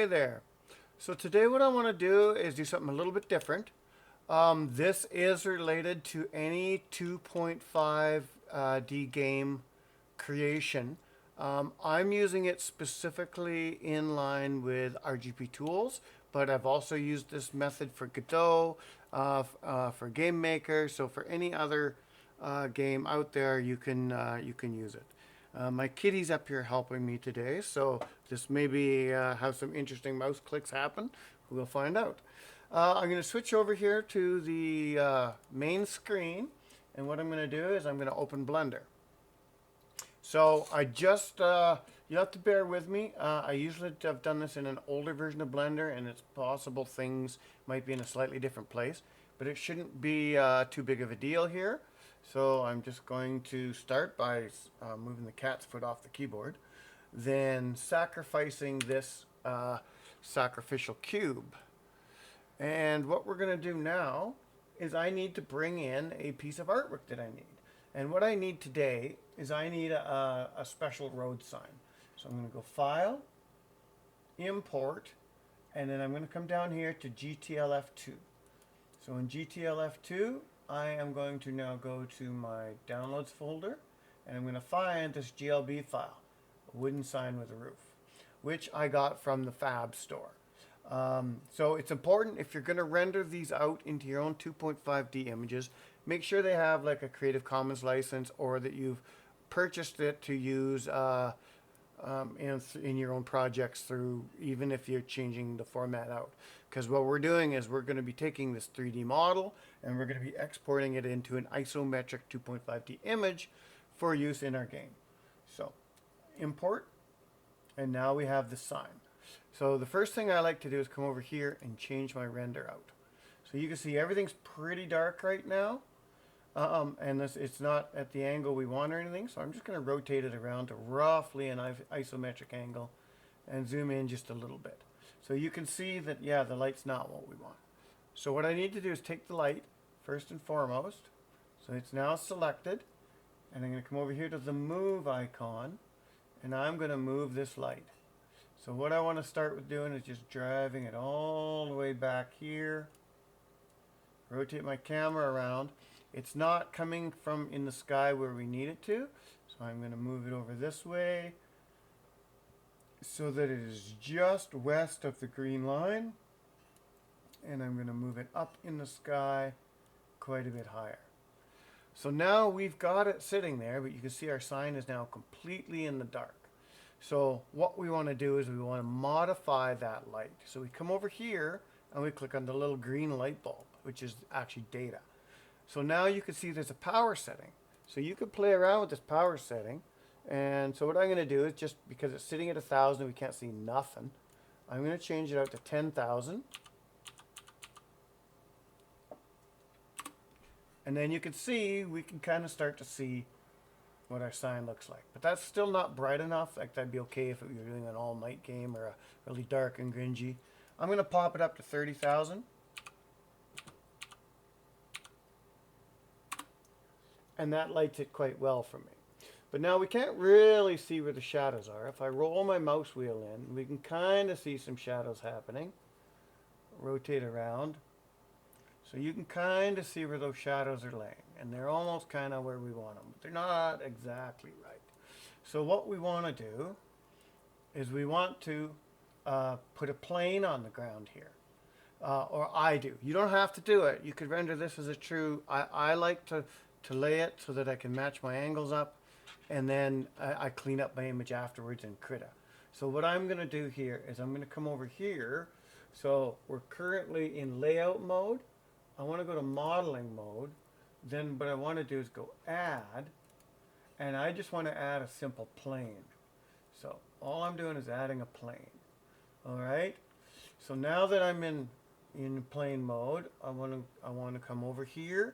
Hey there. So today what I want to do is do something a little bit different. This is related to any 2.5D game creation. I'm using it specifically in line with rgptools, but I've also used this method for Godot, for gamemaker. So for any other game out there, you can use it. My kitty's up here helping me today, so this maybe have some interesting mouse clicks happen. We'll find out. I'm going to switch over here to the main screen, and what I'm going to do is I'm going to open Blender. So I just, you have to bear with me. I usually have done this in an older version of Blender, and it's possible things might be in a slightly different place, but it shouldn't be too big of a deal here. So I'm just going to start by moving the cat's foot off the keyboard, then sacrificing this sacrificial cube. And what we're going to do now is I need to bring in a piece of artwork that I need. And what I need today is I need a special road sign. So I'm going to go File, Import, and then I'm going to come down here to GTLF2. So in GTLF2, I am going to now go to my Downloads folder, and I'm going to find this GLB file, a wooden sign with a roof, which I got from the Fab store. So it's important, if you're going to render these out into your own 2.5D images, make sure they have like a Creative Commons license, or that you've purchased it to use in your own projects, through, even if you're changing the format out. Because what we're doing is we're going to be taking this 3D model and we're going to be exporting it into an isometric 2.5D image for use in our game. So import, and now we have the sign. So the first thing I like to do is come over here and change my render out. So you can see everything's pretty dark right now. And it's not at the angle we want or anything, so I'm just going to rotate it around to roughly an isometric angle and zoom in just a little bit. So you can see that, yeah, the light's not what we want. So what I need to do is take the light, first and foremost. So it's now selected, and I'm going to come over here to the move icon, and I'm going to move this light. So what I want to start with doing is just driving it all the way back here. Rotate my camera around. It's not coming from in the sky where we need it to, so I'm going to move it over this way so that it is just west of the green line, and I'm going to move it up in the sky quite a bit higher. So now we've got it sitting there, but you can see our sign is now completely in the dark. So what we want to do is we want to modify that light. So we come over here and we click on the little green light bulb, which is actually data. So now you can see there's a power setting. So you could play around with this power setting. And so what I'm going to do is, just because it's sitting at 1,000, we can't see nothing, I'm going to change it out to 10,000. And then you can see, we can kind of start to see what our sign looks like. But that's still not bright enough. Like, that'd be okay if you're doing an all-night game or a really dark and grungy. I'm going to pop it up to 30,000. And that lights it quite well for me. But now we can't really see where the shadows are. If I roll my mouse wheel in, we can kind of see some shadows happening. Rotate around. So you can kind of see where those shadows are laying. And they're almost kind of where we want them. But they're not exactly right. So what we want to do is we want to put a plane on the ground here. Or I do. You don't have to do it. You could render this as a true... I like to lay it so that I can match my angles up, and then I clean up my image afterwards in krita. So what I'm going to do here is I'm going to come over here. So we're currently in layout mode. I want to go to modeling mode. Then what I want to do is go add, and I just want to add a simple plane. So all I'm doing is adding a plane. All right. So now that I'm in plane mode, I want to come over here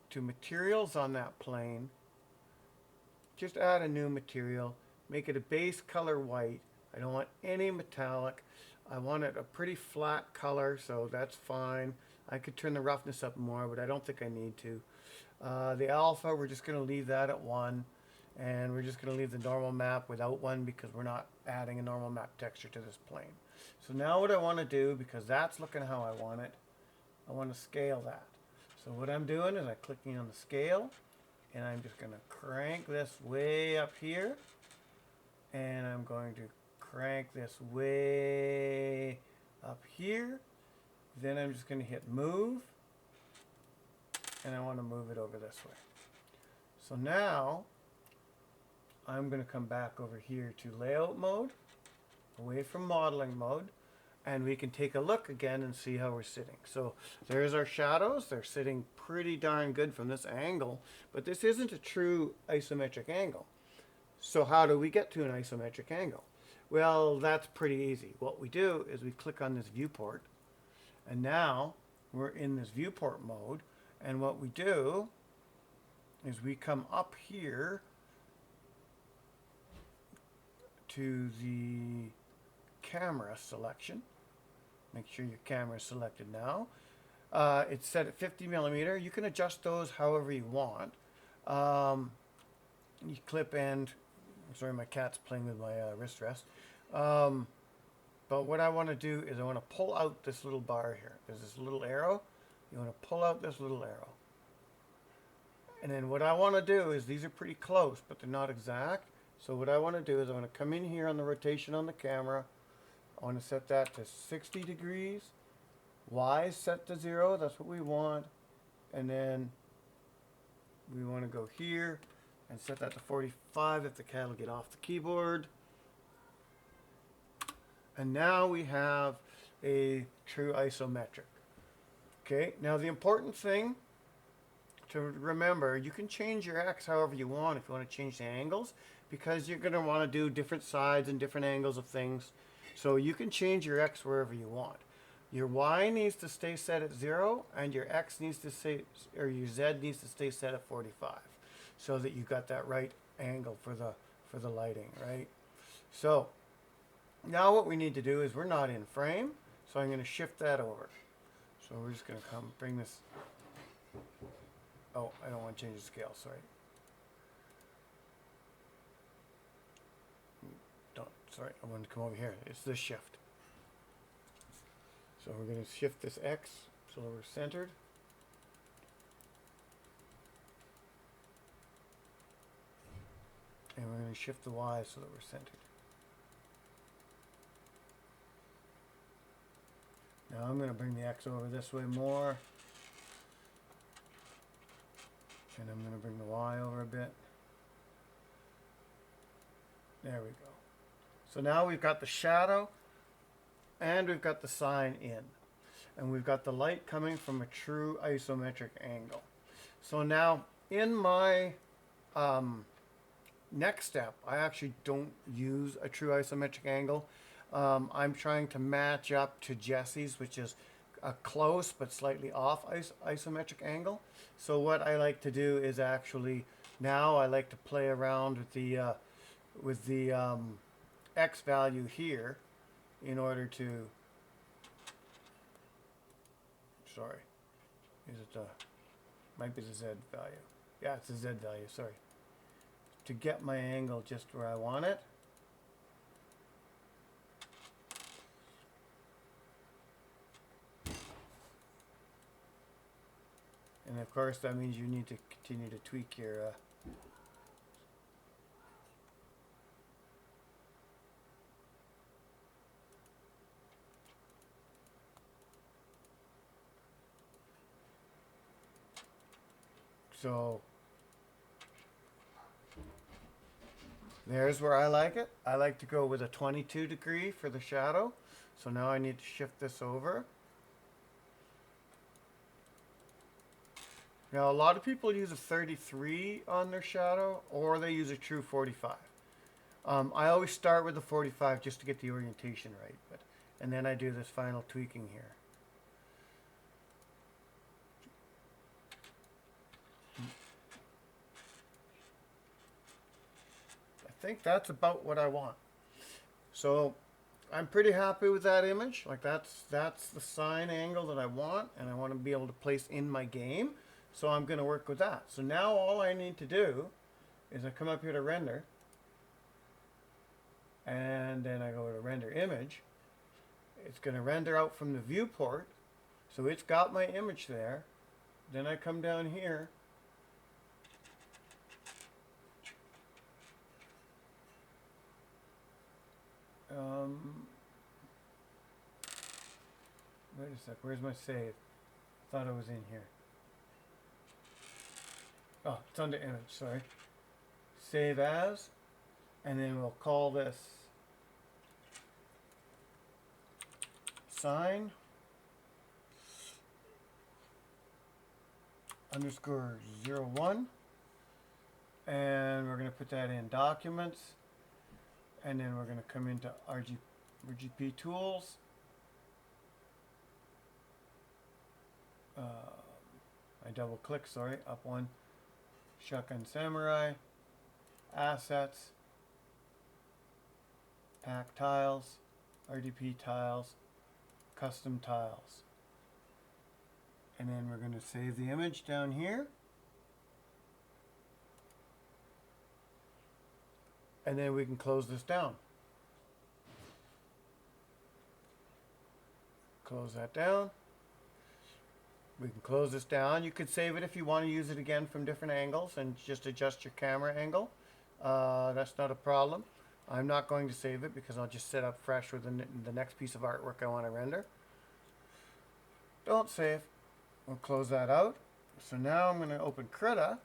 to materials on that plane. Just add a new material, make it a base color white. I don't want any metallic. I want it a pretty flat color, so that's fine. I could turn the roughness up more, but I don't think I need to. The alpha, we're just going to leave that at 1, and we're just going to leave the normal map without 1 because we're not adding a normal map texture to this plane. So now what I want to do, because that's looking how I want it, I want to scale that. So what I'm doing is I'm clicking on the scale, and I'm just going to crank this way up here, and I'm going to crank this way up here. Then I'm just going to hit move, and I want to move it over this way. So now I'm going to come back over here to layout mode, away from modeling mode, and we can take a look again and see how we're sitting. So there's our shadows. They're sitting pretty darn good from this angle, but this isn't a true isometric angle. So how do we get to an isometric angle? Well, that's pretty easy. What we do is we click on this viewport, and now we're in this viewport mode, and what we do is we come up here to the camera selection. Make sure your camera is selected now. It's set at 50 millimeter. You can adjust those however you want. You clip and, sorry, my cat's playing with my wrist rest. But what I want to do is I want to pull out this little bar here. There's this little arrow. You want to pull out this little arrow. And then what I want to do is, these are pretty close, but they're not exact. So what I want to do is I want to come in here on the rotation on the camera. I want to set that to 60 degrees. Y is set to 0. That's what we want. And then we want to go here and set that to 45 if the cat will get off the keyboard. And now we have a true isometric. Okay, now the important thing to remember, you can change your X however you want if you want to change the angles, because you're going to want to do different sides and different angles of things. So you can change your X wherever you want. Your Y needs to stay set at 0, and your X needs to stay, or your Z needs to stay set at 45, so that you got that right angle for the lighting, right? So now what we need to do is, we're not in frame, so I'm going to shift that over. So we're just going to come bring this. Oh, I don't want to change the scale, sorry. Sorry, I wanted to come over here. It's this shift. So we're going to shift this X so that we're centered. And we're going to shift the Y so that we're centered. Now I'm going to bring the X over this way more. And I'm going to bring the Y over a bit. There we go. So now we've got the shadow and we've got the sign in. And we've got the light coming from a true isometric angle. So now in my next step, I actually don't use a true isometric angle. I'm trying to match up to Jesse's, which is a close but slightly off isometric angle. So what I like to do is actually, now I like to play around with the X value here in order to, sorry, is it might be the Z value. Yeah, it's the Z value, sorry. To get my angle just where I want it. And of course that means you need to continue to tweak your so there's where I like it. I like to go with a 22 degree for the shadow. So now I need to shift this over. Now a lot of people use a 33 on their shadow, or they use a true 45. I always start with the 45 just to get the orientation right, and then I do this final tweaking here. I think that's about what I want. So I'm pretty happy with that image. Like that's the sign angle that I want, and I want to be able to place in my game. So I'm going to work with that. So now all I need to do is I come up here to render, and then I go to render image, It's going to render out from the viewport. So it's got my image there. Then I come down here. Wait a sec, where's my save? I thought it was in here. Oh, it's under image, sorry. Save as, and then we'll call this sign underscore 01, and we're going to put that in documents, and then we're going to come into rgptools. I double click, sorry, up one, Shotgun Samurai, assets, pack tiles, RDP tiles, custom tiles. And then we're going to save the image down here. And then we can close this down. Close that down. We can close this down. You could save it if you want to use it again from different angles and just adjust your camera angle. That's not a problem. I'm not going to save it because I'll just set up fresh with the next piece of artwork I want to render. Don't save. We'll close that out. So now I'm going to open Krita.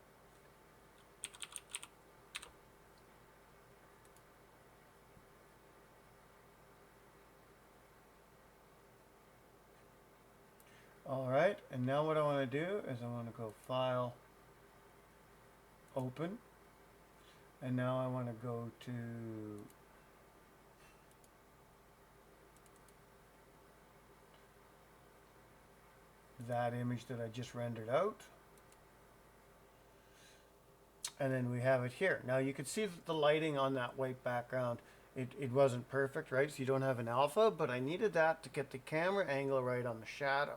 Alright, and now what I want to do is I want to go File, Open, and now I want to go to that image that I just rendered out. And then we have it here. Now you can see that the lighting on that white background, it wasn't perfect, right? So you don't have an alpha, but I needed that to get the camera angle right on the shadow.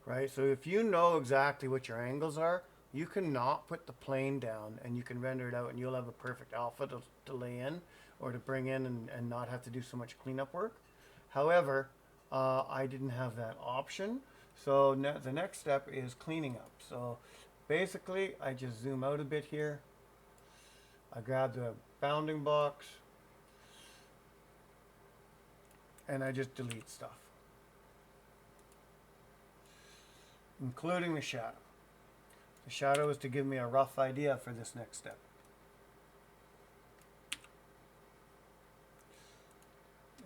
Right, so if you know exactly what your angles are, you can not put the plane down and you can render it out and you'll have a perfect alpha to lay in or to bring in and not have to do so much cleanup work. However, I didn't have that option. So the next step is cleaning up. So basically, I just zoom out a bit here. I grab the bounding box and I just delete stuff, including the shadow. The shadow is to give me a rough idea for this next step.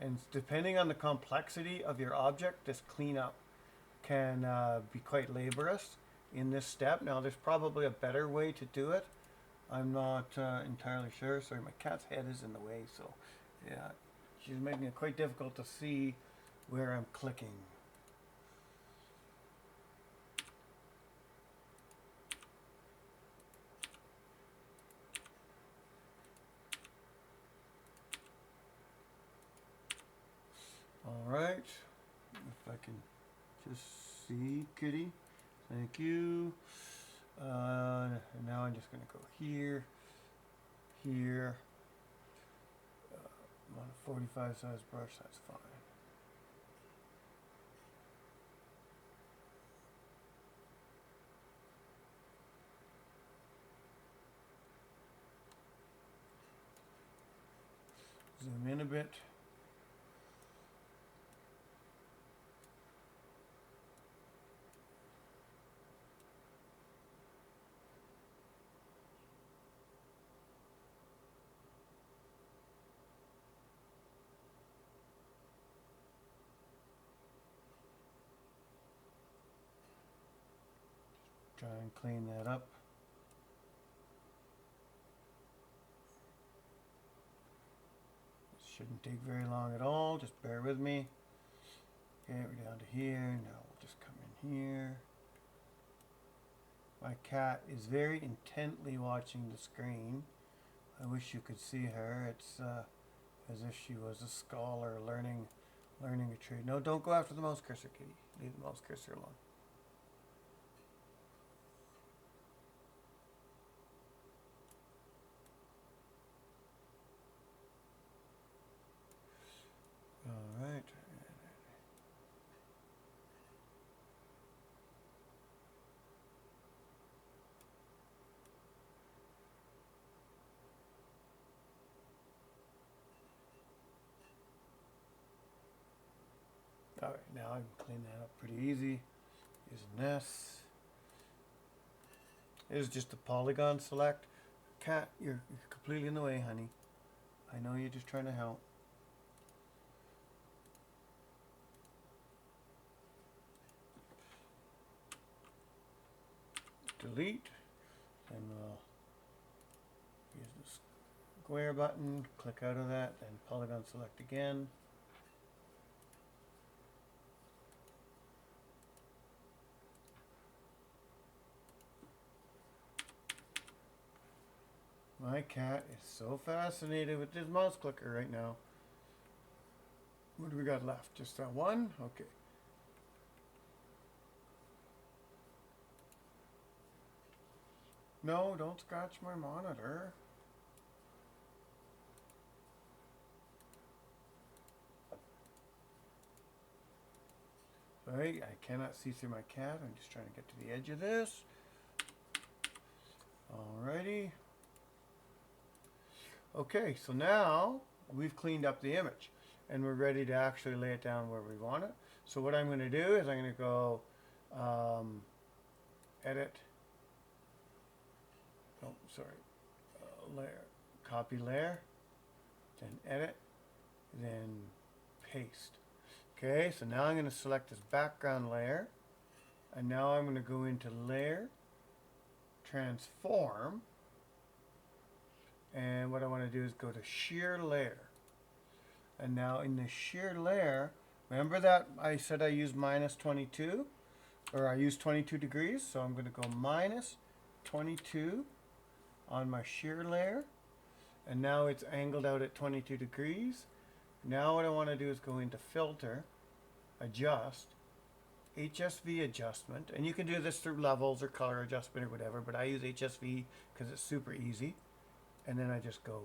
And depending on the complexity of your object, this cleanup can be quite laborious in this step. Now there's probably a better way to do it. I'm not entirely sure. Sorry, my cat's head is in the way, so yeah, she's making it quite difficult to see where I'm clicking. Alright, if I can just see Kitty, thank you. And now I'm just going to go here, here. I'm on a 45 size brush, that's fine. Zoom in a bit. Try and clean that up. This shouldn't take very long at all, just bear with me. Okay, we're down to here, now we'll just come in here. My cat is very intently watching the screen. I wish you could see her. It's as if she was a scholar learning a trade. No, don't go after the mouse cursor, Kitty. Leave the mouse cursor alone. Alright. Alright, now I can clean that up pretty easy using this. It is just a polygon select. Cat, you're completely in the way, honey. I know you're just trying to help. Delete, and we'll use the square button, click out of that, and polygon select again. My cat is so fascinated with this mouse clicker right now. What do we got left? Just that one? Okay. No, don't scratch my monitor. Sorry, I cannot see through my cat. I'm just trying to get to the edge of this. Alrighty. Okay, so now we've cleaned up the image and we're ready to actually lay it down where we want it. So what I'm going to do is I'm going to go edit, oh sorry, layer, copy layer, then edit, then paste. Okay, so now I'm going to select this background layer, and now I'm going to go into layer, transform, and what I want to do is go to shear layer. And now in the shear layer, remember that I said I used minus 22, or I used 22 degrees, so I'm going to go minus 22 on my shear layer, and now it's angled out at 22 degrees. Now what I want to do is go into filter, adjust, HSV adjustment, and you can do this through levels or color adjustment or whatever, but I use HSV because it's super easy. And then I just go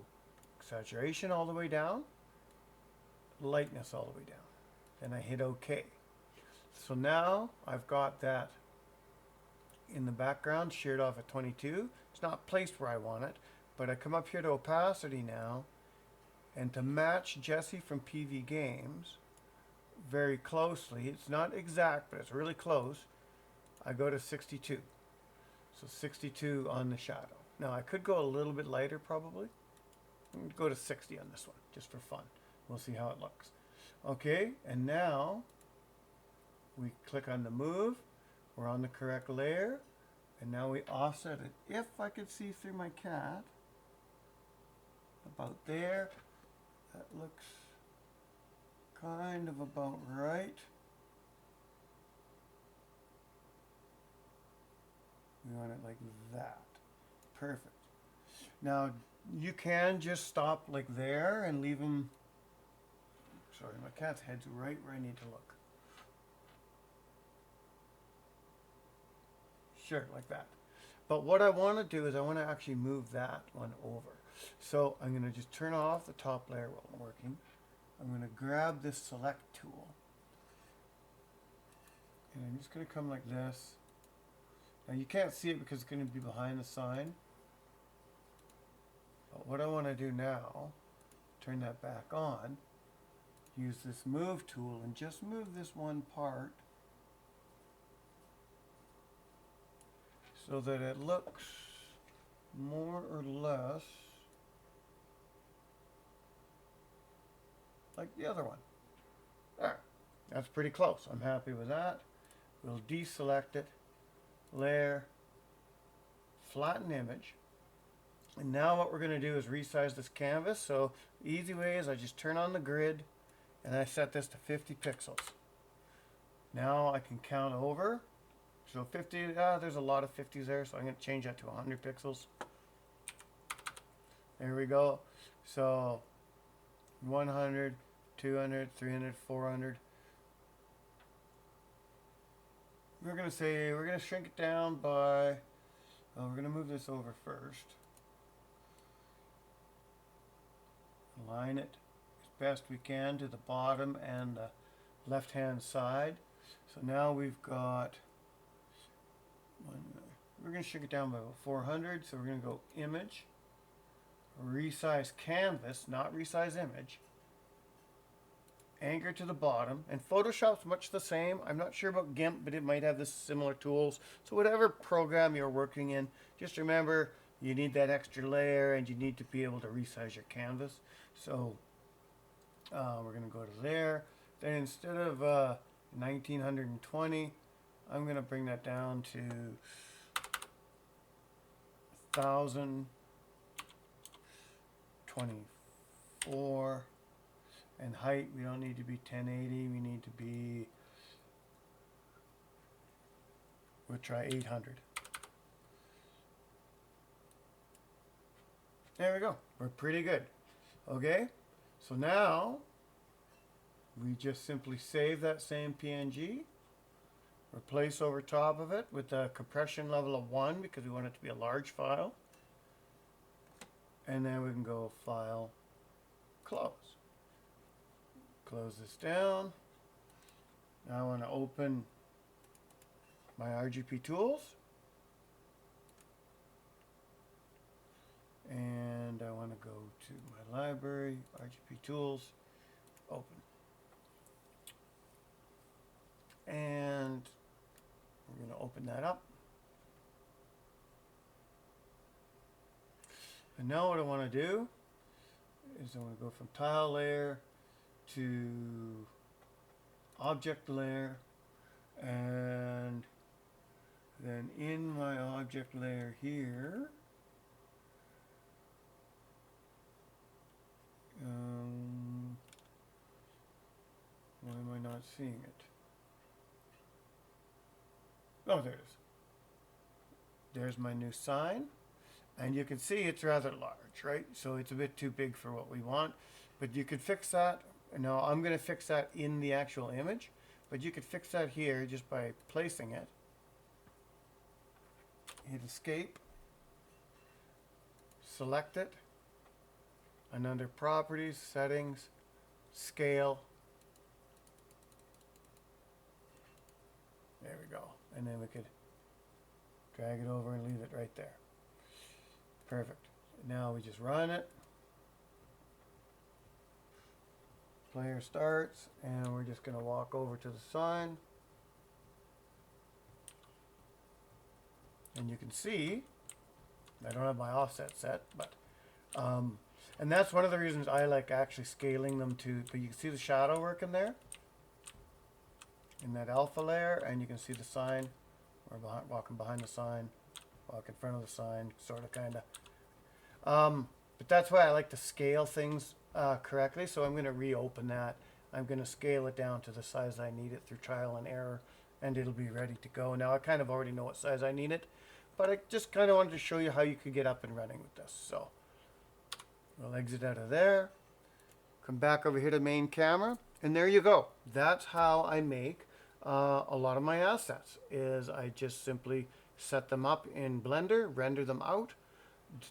saturation all the way down, lightness all the way down. Then I hit OK. So now I've got that in the background, sheared off at 22. It's not placed where I want it, but I come up here to opacity now, and to match Jesse from PV Games very closely, it's not exact, but it's really close, I go to 62. So 62 on the shadow. Now I could go a little bit lighter probably. I'm going to go to 60 on this one, just for fun. We'll see how it looks. Okay, and now we click on the move. We're on the correct layer. And now we offset it. If I could see through my cat, about there, that looks kind of about right. We want it like that. Perfect. Now you can just stop like there and leave them. Sorry, my cat's head's right where I need to look. Sure, like that. But what I want to do is I want to actually move that one over. So I'm going to just turn off the top layer while I'm working. I'm going to grab this select tool. And I'm just going to come like this. Now you can't see it because it's going to be behind the sign. But what I want to do now, turn that back on, use this move tool and just move this one part so that it looks more or less like the other one. There, that's pretty close. I'm happy with that. We'll deselect it, layer, flatten image. And now what we're going to do is resize this canvas. So the easy way is I just turn on the grid and I set this to 50 pixels. Now I can count over. So 50, there's a lot of 50s there, so I'm going to change that to 100 pixels. There we go. So 100, 200, 300, 400. We're going to say, we're going to shrink it down by, we're going to move this over first. Align it as best we can to the bottom and the left hand side. So now we've got, we're going to shrink it down by about 400. So we're going to go image, resize canvas, not resize image, anchor to the bottom. And Photoshop's much the same. I'm not sure about GIMP, but it might have this similar tools. So whatever program you're working in, just remember you need that extra layer and you need to be able to resize your canvas. So we're going to go to there. Then instead of 1920, I'm going to bring that down to 1024. And height, we don't need to be 1080. We need to be, we'll try 800. There we go. We're pretty good. Okay, so now we just simply save that same PNG, replace over top of it with a compression level of 1 because we want it to be a large file. And then we can go File, Close. Close this down. Now I want to open my rgptools. And I want to go to my library, rgptools, open. And we're going to open that up. And now what I want to do is I want to go from tile layer to object layer, and then in my object layer here, why am I not seeing it? Oh, there it is. There's my new sign. And you can see it's rather large, right? So it's a bit too big for what we want. But you could fix that. Now I'm going to fix that in the actual image. But you could fix that here just by placing it. Hit escape. Select it. And under properties, settings, scale. There we go. And then we could drag it over and leave it right there. Perfect. Now we just run it. Player starts, and we're just going to walk over to the sign. And you can see, I don't have my offset set, but, and that's one of the reasons I like actually scaling them to, but you can see the shadow work in there, in that alpha layer, and you can see the sign. We're walking behind the sign, walk in front of the sign, sort of, kind of. But that's why I like to scale things correctly. So I'm going to reopen that. I'm going to scale it down to the size I need it through trial and error, and it'll be ready to go. Now I kind of already know what size I need it, but I just kind of wanted to show you how you could get up and running with this. So we'll exit out of there, come back over here to main camera, and there you go. That's how I make a lot of my assets. Is I just simply set them up in Blender, render them out,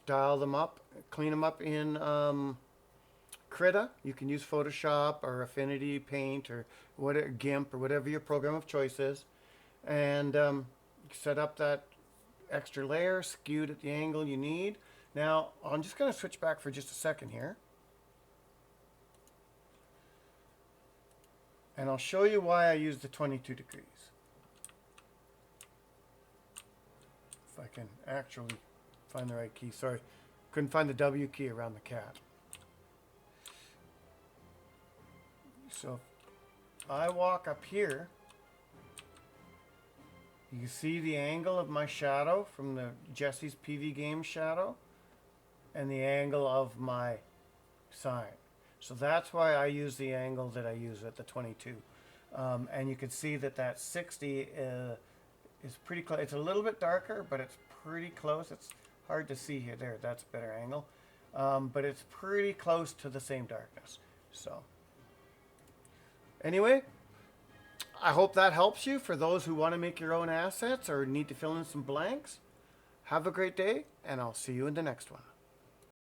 dial them up, clean them up in Krita. You can use Photoshop or Affinity Paint or whatever, GIMP or whatever your program of choice is, and set up that extra layer, skewed at the angle you need. Now I'm just going to switch back for just a second here, and I'll show you why I use the 22 degrees. If I can actually find the right key. Sorry, couldn't find the W key around the cat. So if I walk up here, you can see the angle of my shadow from the Jesse's PV game shadow and the angle of my sign. So that's why I use the angle that I use at the 22. And you can see that that 60 is pretty close. It's a little bit darker, but it's pretty close. It's hard to see here. There, that's a better angle. But it's pretty close to the same darkness. So anyway, I hope that helps you for those who want to make your own assets or need to fill in some blanks. Have a great day, and I'll see you in the next one.